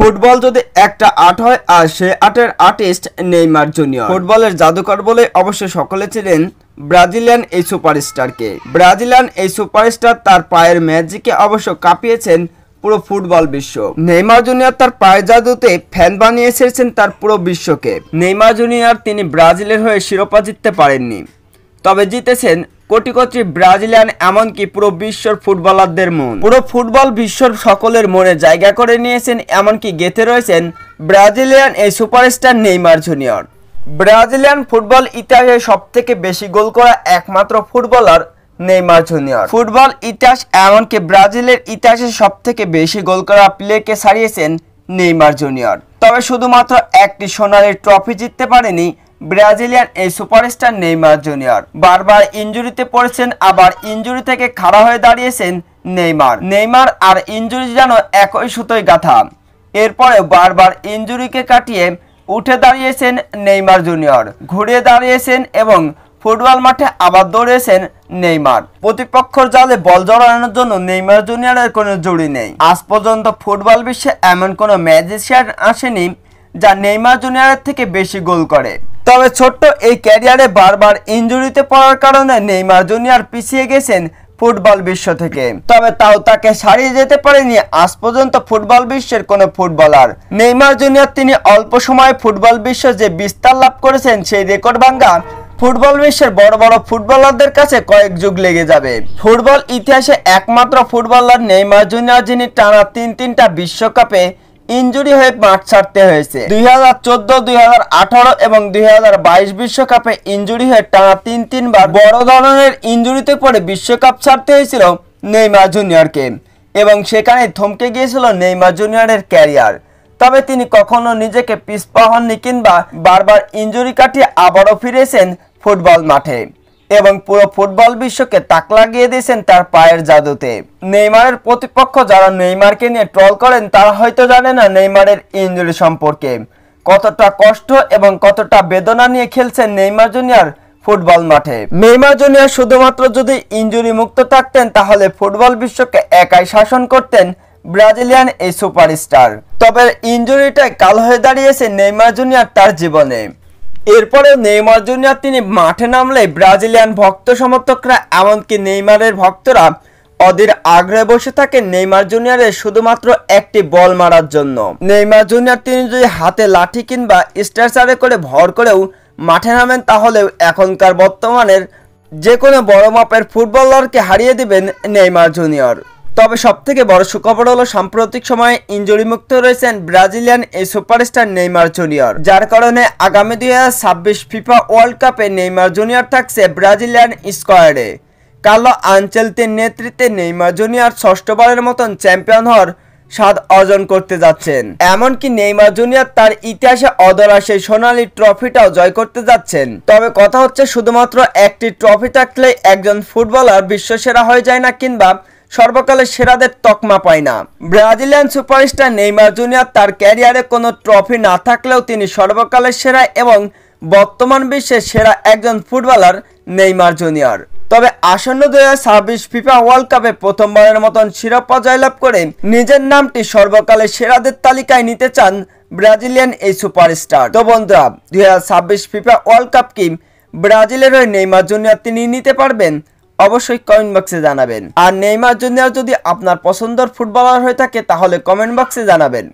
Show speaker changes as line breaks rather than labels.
Football যদি একটা art হয় আর সে আর্টের আর্টিস্ট নেইমার জুনিয়র। ফুটবলের জাদুকর বলে অবশ্য সকলে ছিলেন ব্রাজিলিয়ান এই সুপারস্টারকে। ব্রাজিলিয়ান এই সুপারস্টার তার পায়ের ম্যাজিকে অবশ্য কাঁপিয়েছেন পুরো ফুটবল বিশ্ব। নেইমার জুনিয়র তার পায়ের জাদুতে ফ্যান বানিয়ে এসেছেন তার পুরো বিশ্বকে। নেইমার জুনিয়র তিনি ব্রাজিলের হয়ে শিরোপা জিততে পারেননি, তবে জিতেছেন কোটি কোটি ব্রাজিলিয়ান, এমনকি পুরো বিশ্বর ফুটবলারদের মন। পুরো ফুটবল বিশ্বর সকলের মনে জায়গা করে নিয়েছেন, এমনকি গেঁথে রয়েছেন ব্রাজিলিয়ান এই superstar Neymar junior. Brazilian football ইতিহাসে সবথেকে বেশি গোল করা একমাত্র ফুটবলার নেইমার জুনিয়র। ফুটবল ইতিহাস এমনকি ব্রাজিলের ইতিহাসে সবথেকে বেশি গোল করা প্লেয়ারকে ছাড়িয়েছেন নেইমার জুনিয়র। তবে শুধুমাত্র একটি সোনালী ট্রফি জিততে পারেনি ব্রাজিলিয়ান এই সুপারস্টার নেইমার জুনিয়র। বারবার ইনজুরিতে পড়েছেন, আবার ইনজুরি থেকে খাড়া হয়ে দাঁড়িয়েছেন নেইমার আর ইনজুরি যেন একই সুতোয় গাঁথা। এরপরেও বারবার ইনজুরিকে কাটিয়ে উঠে দাঁড়িয়েছেন নেইমার জুনিয়র, ঘুরিয়ে দাঁড়িয়েছেন এবং ফুটবল মাঠে আবার দৌড়িয়েছেন নেইমার। প্রতিপক্ষের জালে বল জড়ানোর জন্য নেইমার জুনিয়রের কোনো জুড়ি নেই। আজ পর্যন্ত ফুটবল বিশ্বে এমন কোনো ম্যাজিশিয়ান আসেনি যা নেইমার জুনিয়রের থেকে বেশি গোল করে। তবে ছোট্ট এই ক্যারিয়ারে বারবার ইনজুরিতে পড়ার কারণে নেইমার জুনিয়র পিছিয়ে গেছেন ফুটবল বিশ্ব থেকে। তবে তাও তাকে ছাড়িয়ে যেতে পারেনি আজ পর্যন্ত ফুটবল বিশ্বের কোনো ফুটবলার। নেইমার জুনিয়র তিনি অল্প সময়ে ফুটবল বিশ্ব যে বিস্তার লাভ করেছেন, সেই রেকর্ড ভাঙা ফুটবল বিশ্বের বড় বড় ফুটবলারদের কাছে কয়েক যুগ লেগে যাবে। ফুটবল ইতিহাসে একমাত্র ফুটবলার নেইমার জুনিয়র যিনি টানা তিনটা বিশ্বকাপে ইনজুরি হয়ে মাঠ ছাড়তে হয়েছে। 2014, 2018 এবং 2022 বিশ্বকাপে ইনজুরি হয়ে টানা তিনবার বড় ধরনের ইনজুরিতে পড়ে বিশ্বকাপ ছাড়তে হয়েছিল নেইমার জুনিয়রকে, এবং সেখানে থমকে গিয়েছিল নেইমার জুনিয়রের ক্যারিয়ার। তবে তিনি কখনো নিজেকে পিছপা হননি কিংবা বারবার ইনজুরি কাটিয়ে আবারও ফিরেছেন ফুটবল মাঠে এবং পুরো ফুটবল বিশ্বকে তাক লাগিয়ে দিয়েছেন তার পায়ের জাদুতে। নেইমারের প্রতিপক্ষ যারা নেইমারকে নিয়ে ট্রল করেন তারা হয়তো জানে না নেইমারের ইনজুরি সম্পর্কে, কতটা কষ্ট এবং কতটা বেদনা নিয়ে খেলছেন নেইমার জুনিয়র ফুটবল মাঠে। নেইমার জুনিয়র শুধুমাত্র যদি ইনজুরি মুক্ত থাকতেন তাহলে ফুটবল বিশ্বকে একাই শাসন করতেন ব্রাজিলিয়ান এই সুপারস্টার। তবে ইনজুরিটাই কাল হয়ে দাঁড়িয়েছে নেইমার জুনিয়র তার জীবনে। এরপরে নেইমার জুনিয়র তিনি মাঠে নামলে ব্রাজিলিয়ান ভক্ত সমর্থকরা এমনকি নেইমারের ভক্তরা অধীর আগ্রহে বসে থাকেন নেইমার জুনিয়রের শুধুমাত্র একটি বল মারার জন্য। নেইমার জুনিয়র তিনি যদি হাতে লাঠি কিংবা স্ট্রেচারে করে ভর করেও মাঠে নামেন তাহলেও এখনকার বর্তমানের যে কোনো বড় মাপের ফুটবলারকে হারিয়ে দিবেন নেইমার জুনিয়র। তবে সবথেকে বড় সুখবর হলো সাম্প্রতিক সময়ে ইনজুরি মুক্ত রয়েছেন ব্রাজিলিয়ান এই সুপারস্টার নেইমার জুনিয়র, যার কারণে আগামী 2026 ফিফা ওয়ার্ল্ড কাপে নেইমার জুনিয়র থাকছে ব্রাজিলিয়ান স্কোয়াডে। কার্লো আনচেলত্তির নেতৃত্বে নেইমার জুনিয়র ষষ্ঠবারের মতন চ্যাম্পিয়ন হওয়ার স্বাদ অর্জন করতে যাচ্ছেন। এমনকি নেইমার জুনিয়র তার ইতিহাসে অধরা সেই সোনালী ট্রফিটাও জয় করতে যাচ্ছেন। তবে কথা হচ্ছে শুধুমাত্র একটি ট্রফি থাকলে একজন ফুটবলার বিশ্বসেরা হয়ে যায় না কিংবা সর্বকালের সেরাদের তকমা পায় না। ব্রাজিলিয়ান সুপারস্টার নেইমার জুনিয়র তার ক্যারিয়ারে কোনো ট্রফি না থাকলেও তিনি সর্বকালের সেরা এবং বর্তমান বিশ্বের সেরা একজন ফুটবলার নেইমার জুনিয়র। তবে আসন্ন 2026 ফিফা ওয়ার্ল্ড কাপে প্রথমবারের মতন শিরোপা জয়লাভ করে নিজের নামটি সর্বকালের সেরাদের তালিকায় নিতে চান ব্রাজিলিয়ান এই সুপারস্টার। তো বন্ধুরা, 2026 ফিফা ওয়ার্ল্ড কাপ কি ব্রাজিলের হয়ে নেইমার জুনিয়র তিনি নিতে পারবেন? অবশ্যই কমেন্ট বক্সে জানাবেন। আর নেইমার জুনিয়র যদি আপনার পছন্দের ফুটবলার হয়ে থাকে তাহলে কমেন্ট বক্সে জানাবেন।